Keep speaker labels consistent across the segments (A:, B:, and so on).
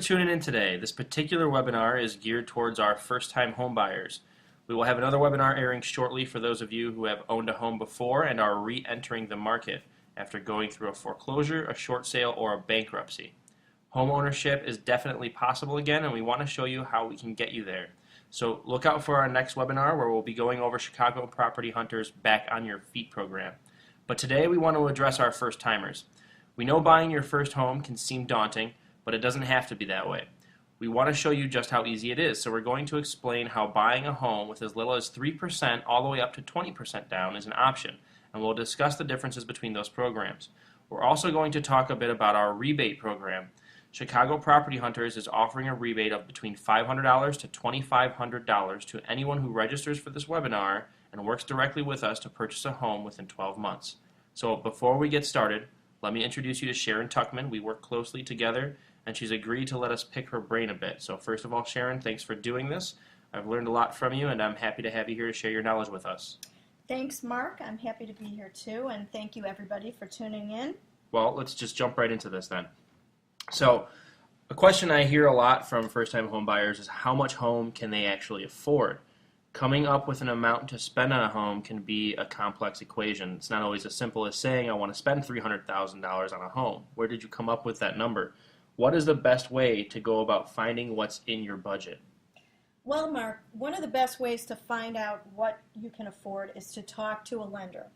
A: tuning in today. This particular webinar is geared towards our first-time home buyers. We will have another webinar airing shortly for those of you who have owned a home before and are re-entering the market after going through a foreclosure, a short sale, or a bankruptcy. Home ownership is definitely possible again, and we want to show you how we can get you there. So look out for our next webinar where we'll be going over Chicago Property Hunters Back on Your Feet program. But today we want to address our first-timers. We know buying your first home can seem daunting, but it doesn't have to be that way. We want to show you just how easy it is, so we're going to explain how buying a home with as little as 3% all the way up to 20% down is an option, and we'll discuss the differences between those programs. We're also going to talk a bit about our rebate program. Chicago Property Hunters is offering a rebate of between $500 to $2,500 to anyone who registers for this webinar and works directly with us to purchase a home within 12 months. So before we get started, let me introduce you to Sharon Tuckman. We work closely together, and she's agreed to let us pick her brain a bit. So first of all, Sharon, thanks for doing this. I've learned a lot from you, and I'm happy to have you here to share your knowledge with us.
B: Thanks, Mark. I'm happy to be here too, and thank you everybody for tuning in.
A: Well, let's just jump right into this then. So a question I hear a lot from first-time home buyers is how much home can they actually afford? Coming up with an amount to spend on a home can be a complex equation. It's not always as simple as saying I want to spend $300,000 on a home. Where did you come up with that number? What is the best way to go about finding what's in your budget?
B: Well, Mark, one of the best ways to find out what you can afford is to talk to a lender.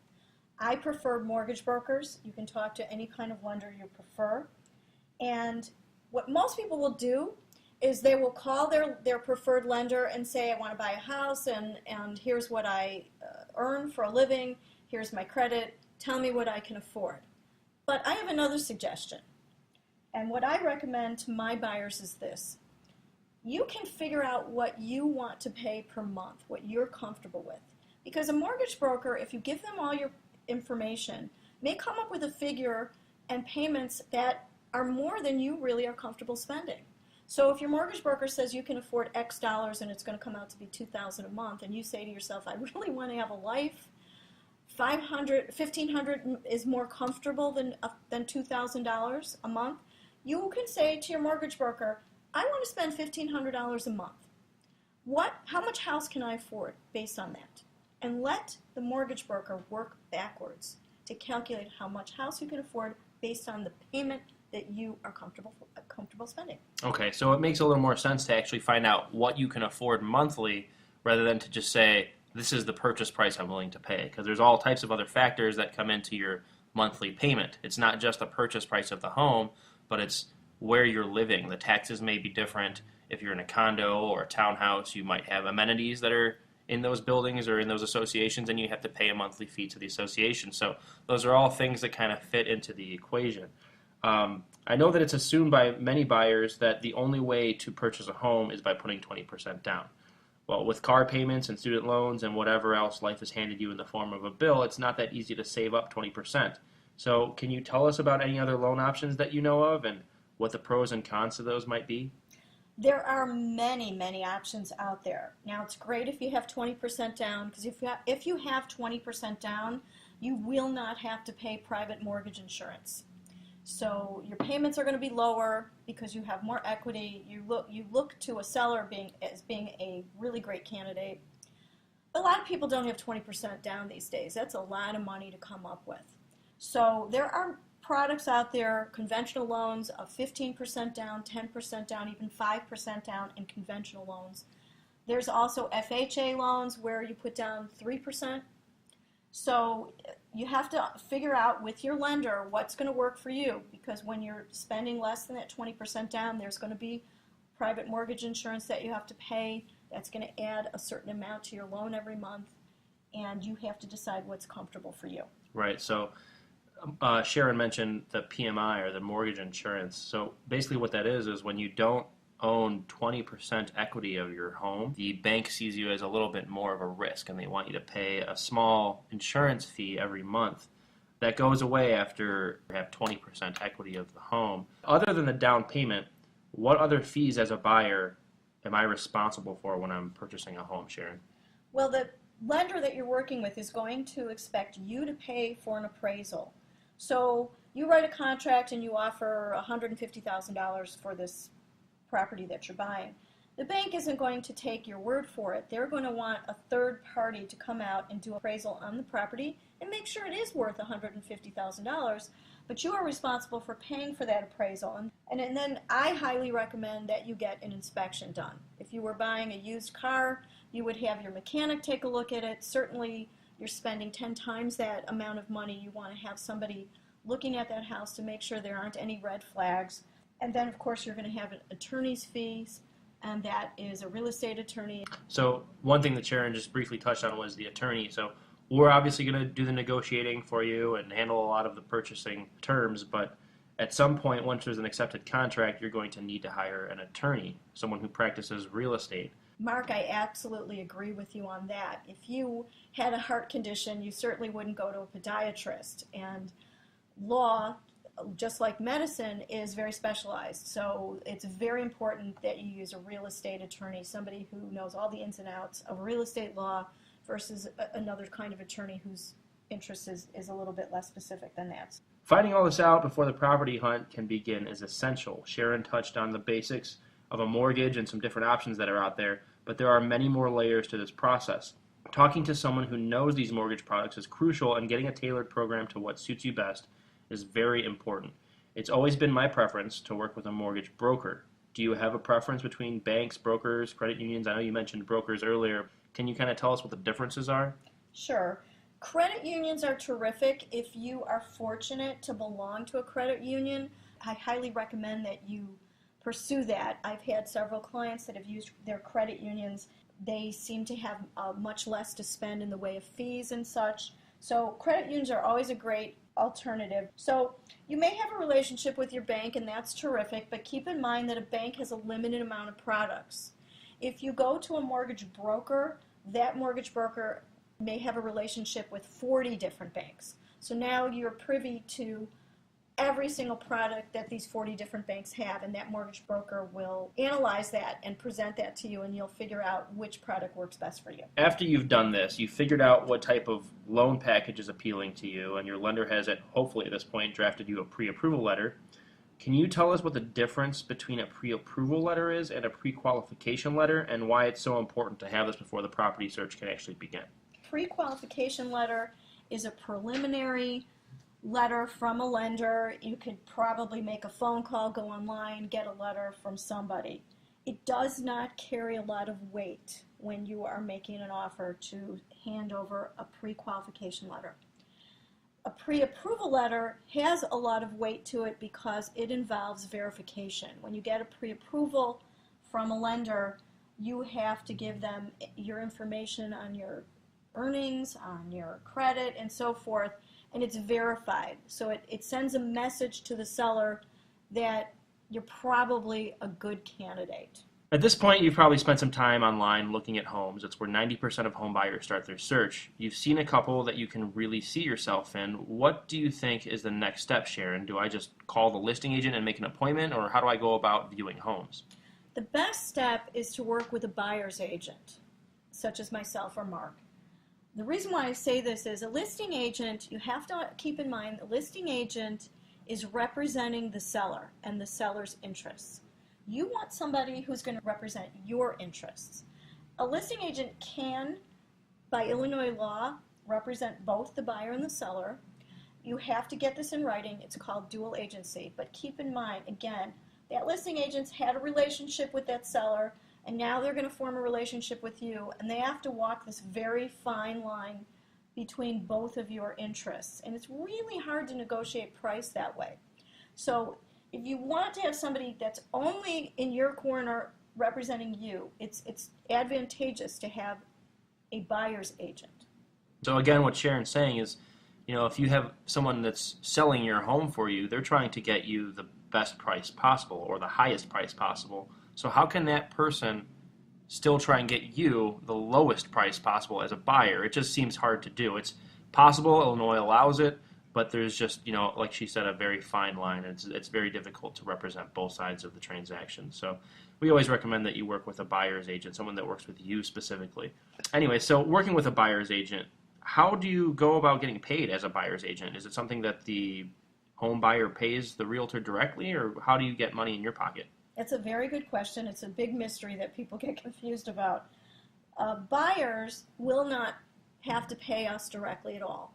B: I prefer mortgage brokers. You can talk to any kind of lender you prefer. And what most people will do is they will call their preferred lender and say, I want to buy a house, and here's what I earn for a living, here's my credit, tell me what I can afford. But I have another suggestion. And what I recommend to my buyers is this. You can figure out what you want to pay per month, what you're comfortable with. Because a mortgage broker, if you give them all your information, may come up with a figure and payments that are more than you really are comfortable spending. So if your mortgage broker says you can afford X dollars and it's going to come out to be $2,000 a month, and you say to yourself, I really want to have a life, $1,500 is more comfortable than $2,000 a month, you can say to your mortgage broker, I want to spend $1,500 a month. How much house can I afford based on that? And let the mortgage broker work backwards to calculate how much house you can afford based on the payment that you are comfortable spending.
A: Okay, so it makes a little more sense to actually find out what you can afford monthly rather than to just say, this is the purchase price I'm willing to pay, because there's all types of other factors that come into your monthly payment. It's not just the purchase price of the home, but it's where you're living. The taxes may be different. If you're in a condo or a townhouse, you might have amenities that are in those buildings or in those associations, and you have to pay a monthly fee to the association. So those are all things that kind of fit into the equation. I know that it's assumed by many buyers that the only way to purchase a home is by putting 20% down. Well, with car payments and student loans and whatever else life has handed you in the form of a bill, it's not that easy to save up 20%. So can you tell us about any other loan options that you know of and what the pros and cons of those might be?
B: There are many, many options out there. Now, it's great if you have 20% down, because if you have 20% down, you will not have to pay private mortgage insurance. So your payments are going to be lower because you have more equity. You look to a seller as being a really great candidate. A lot of people don't have 20% down these days. That's a lot of money to come up with. So there are products out there, conventional loans of 15% down, 10% down, even 5% down in conventional loans. There's also FHA loans where you put down 3%. So you have to figure out with your lender what's going to work for you, because when you're spending less than that 20% down, there's going to be private mortgage insurance that you have to pay. That's going to add a certain amount to your loan every month, and you have to decide what's comfortable for you.
A: Right. So Sharon mentioned the PMI, or the mortgage insurance. So basically what that is when you don't own 20% equity of your home, the bank sees you as a little bit more of a risk, and they want you to pay a small insurance fee every month. That goes away after you have 20% equity of the home. Other than the down payment, what other fees as a buyer am I responsible for when I'm purchasing a home, Sharon?
B: Well, the lender that you're working with is going to expect you to pay for an appraisal. So you write a contract and you offer $150,000 for this property that you're buying. The bank isn't going to take your word for it. They're going to want a third party to come out and do appraisal on the property and make sure it is worth $150,000, but you are responsible for paying for that appraisal. And then I highly recommend that you get an inspection done. If you were buying a used car, you would have your mechanic take a look at it. Certainly, you're spending 10 times that amount of money. You want to have somebody looking at that house to make sure there aren't any red flags. And then, of course, you're going to have attorney's fees, and that is a real estate attorney.
A: So one thing that Sharon just briefly touched on was the attorney. So we're obviously going to do the negotiating for you and handle a lot of the purchasing terms, but at some point, once there's an accepted contract, you're going to need to hire an attorney, someone who practices real estate.
B: Mark, I absolutely agree with you on that. If you had a heart condition, you certainly wouldn't go to a podiatrist. And law, just like medicine, is very specialized. So it's very important that you use a real estate attorney, somebody who knows all the ins and outs of real estate law versus another kind of attorney whose interest is a little bit less specific than that.
A: Finding all this out before the property hunt can begin is essential. Sharon touched on the basics of a mortgage and some different options that are out there, but there are many more layers to this process. Talking to someone who knows these mortgage products is crucial, and getting a tailored program to what suits you best is very important. It's always been my preference to work with a mortgage broker. Do you have a preference between banks, brokers, credit unions? I know you mentioned brokers earlier. Can you kind of tell us what the differences are?
B: Sure. Credit unions are terrific. If you are fortunate to belong to a credit union, I highly recommend that you pursue that. I've had several clients that have used their credit unions. They seem to have much less to spend in the way of fees and such. So credit unions are always a great alternative. So you may have a relationship with your bank, and that's terrific, but keep in mind that a bank has a limited amount of products. If you go to a mortgage broker, that mortgage broker may have a relationship with 40 different banks. So now you're privy to every single product that these 40 different banks have, and that mortgage broker will analyze that and present that to you, and you'll figure out which product works best for you.
A: After you've done this, you figured out what type of loan package is appealing to you, and your lender has, hopefully at this point, drafted you a pre-approval letter. Can you tell us what the difference between a pre-approval letter is and a pre-qualification letter, and why it's so important to have this before the property search can actually begin?
B: Pre-qualification letter is a preliminary letter from a lender. You could probably make a phone call, go online, get a letter from somebody. It does not carry a lot of weight when you are making an offer to hand over a pre-qualification letter. A pre-approval letter has a lot of weight to it because it involves verification. When you get a pre-approval from a lender, you have to give them your information on your earnings, on your credit, and so forth, and it's verified. So it sends a message to the seller that you're probably a good candidate.
A: At this point, you've probably spent some time online looking at homes. It's where 90% of home buyers start their search. You've seen a couple that you can really see yourself in. What do you think is the next step, Sharon? Do I just call the listing agent and make an appointment, or how do I go about viewing homes?
B: The best step is to work with a buyer's agent, such as myself or Mark. The reason why I say this is a listing agent, you have to keep in mind, the listing agent is representing the seller and the seller's interests. You want somebody who's going to represent your interests. A listing agent can, by Illinois law, represent both the buyer and the seller. You have to get this in writing. It's called dual agency. But keep in mind, again, that listing agent's had a relationship with that seller, and now they're going to form a relationship with you, and they have to walk this very fine line between both of your interests. And it's really hard to negotiate price that way. So if you want to have somebody that's only in your corner representing you, it's advantageous to have a buyer's agent.
A: So again, what Sharon's saying is, if you have someone that's selling your home for you, they're trying to get you the best price possible or the highest price possible. So how can that person still try and get you the lowest price possible as a buyer? It just seems hard to do. It's possible, Illinois allows it, but there's just, like she said, a very fine line. It's very difficult to represent both sides of the transaction. So we always recommend that you work with a buyer's agent, someone that works with you specifically. Anyway, so working with a buyer's agent, how do you go about getting paid as a buyer's agent? Is it something that the home buyer pays the realtor directly, or how do you get money in your pocket?
B: It's a very good question. It's a big mystery that people get confused about. Buyers will not have to pay us directly at all.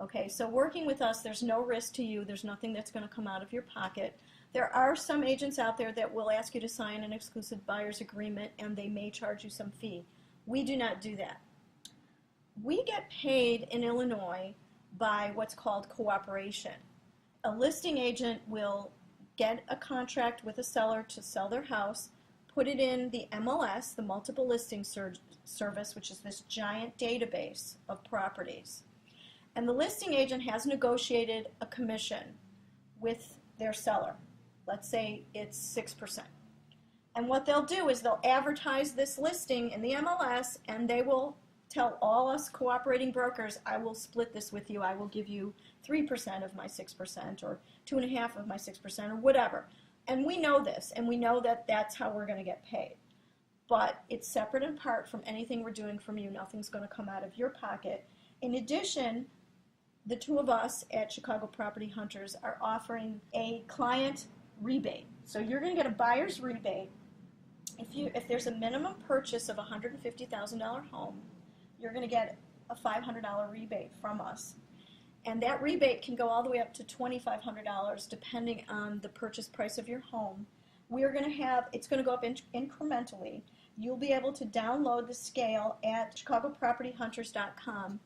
B: Okay, so working with us, there's no risk to you. There's nothing that's going to come out of your pocket. There are some agents out there that will ask you to sign an exclusive buyer's agreement, and they may charge you some fee. We do not do that. We get paid in Illinois by what's called cooperation. A listing agent will get a contract with a seller to sell their house, put it in the MLS, the Multiple Listing Service, which is this giant database of properties. And the listing agent has negotiated a commission with their seller. Let's say it's 6%. And what they'll do is they'll advertise this listing in the MLS, and they will tell all us cooperating brokers, I will split this with you. I will give you 3% of my 6% or 2.5% of my 6% or whatever. And we know this, and we know that that's how we're going to get paid. But it's separate and apart from anything we're doing from you. Nothing's going to come out of your pocket. In addition, the two of us at Chicago Property Hunters are offering a client rebate. So you're going to get a buyer's rebate. If there's a minimum purchase of a $150,000 home, you're going to get a $500 rebate from us. And that rebate can go all the way up to $2,500 depending on the purchase price of your home. It's going to go up incrementally. You'll be able to download the scale at chicagopropertyhunters.com.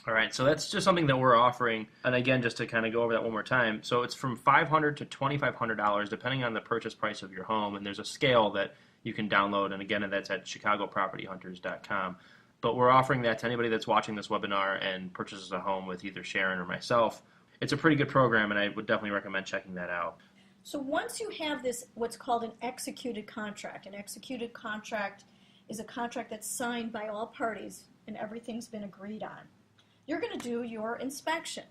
A: All right, so that's just something that we're offering. And again, just to kind of go over that one more time, so it's from $500 to $2,500 depending on the purchase price of your home. And there's a scale that you can download, and again, that's at chicagopropertyhunters.com. But we're offering that to anybody that's watching this webinar and purchases a home with either Sharon or myself. It's a pretty good program, and I would definitely recommend checking that out.
B: So once you have this, what's called an executed contract is a contract that's signed by all parties and everything's been agreed on. You're going to do your inspection.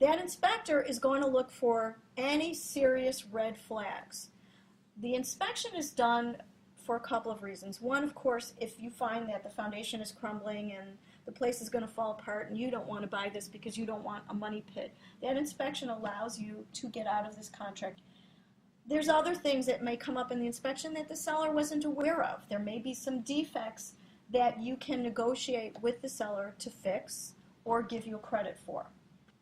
B: That inspector is going to look for any serious red flags. The inspection is done for a couple of reasons. One, of course, if you find that the foundation is crumbling and the place is going to fall apart and you don't want to buy this because you don't want a money pit, that inspection allows you to get out of this contract. There's other things that may come up in the inspection that the seller wasn't aware of. There may be some defects that you can negotiate with the seller to fix or give you a credit for.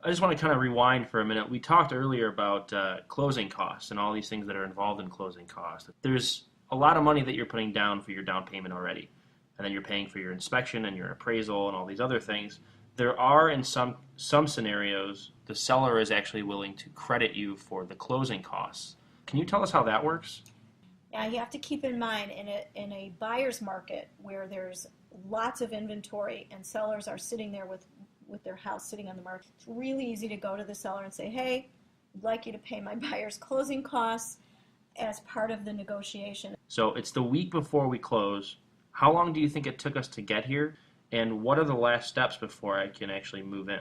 A: I just want to kind of rewind for a minute. We talked earlier about closing costs and all these things that are involved in closing costs. There's a lot of money that you're putting down for your down payment already, and then you're paying for your inspection and your appraisal and all these other things. There are, in some scenarios, the seller is actually willing to credit you for the closing costs. Can you tell us how that works?
B: Now, you have to keep in mind, in a buyer's market where there's lots of inventory and sellers are sitting there with their house sitting on the market, it's really easy to go to the seller and say, hey, I'd like you to pay my buyer's closing costs as part of the negotiation.
A: So it's the week before we close. How long do you think it took us to get here? And what are the last steps before I can actually move in?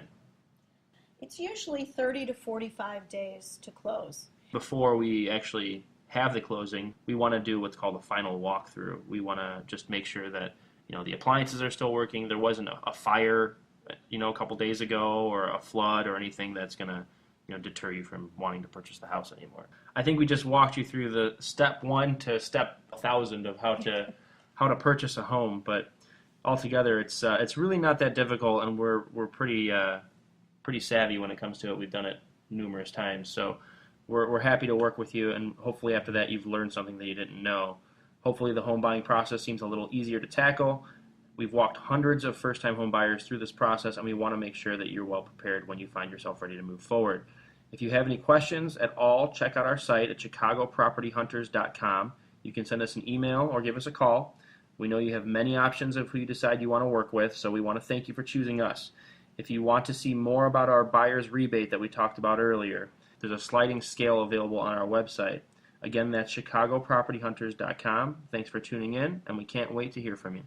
B: It's usually 30 to 45 days to close.
A: Before we actually have the closing, we want to do what's called a final walkthrough. We want to just make sure that the appliances are still working. There wasn't a fire a couple days ago or a flood or anything that's going to deter you from wanting to purchase the house anymore. I think we just walked you through the step 1 to step 1,000 of how to purchase a home, but altogether it's really not that difficult, and we're pretty savvy when it comes to it. We've done it numerous times, so we're happy to work with you, and hopefully after that you've learned something that you didn't know. Hopefully the home buying process seems a little easier to tackle. We've walked hundreds of first-time home buyers through this process, and we want to make sure that you're well prepared when you find yourself ready to move forward. If you have any questions at all, check out our site at chicagopropertyhunters.com. You can send us an email or give us a call. We know you have many options of who you decide you want to work with, so we want to thank you for choosing us. If you want to see more about our buyer's rebate that we talked about earlier, there's a sliding scale available on our website. Again, that's chicagopropertyhunters.com. Thanks for tuning in, and we can't wait to hear from you.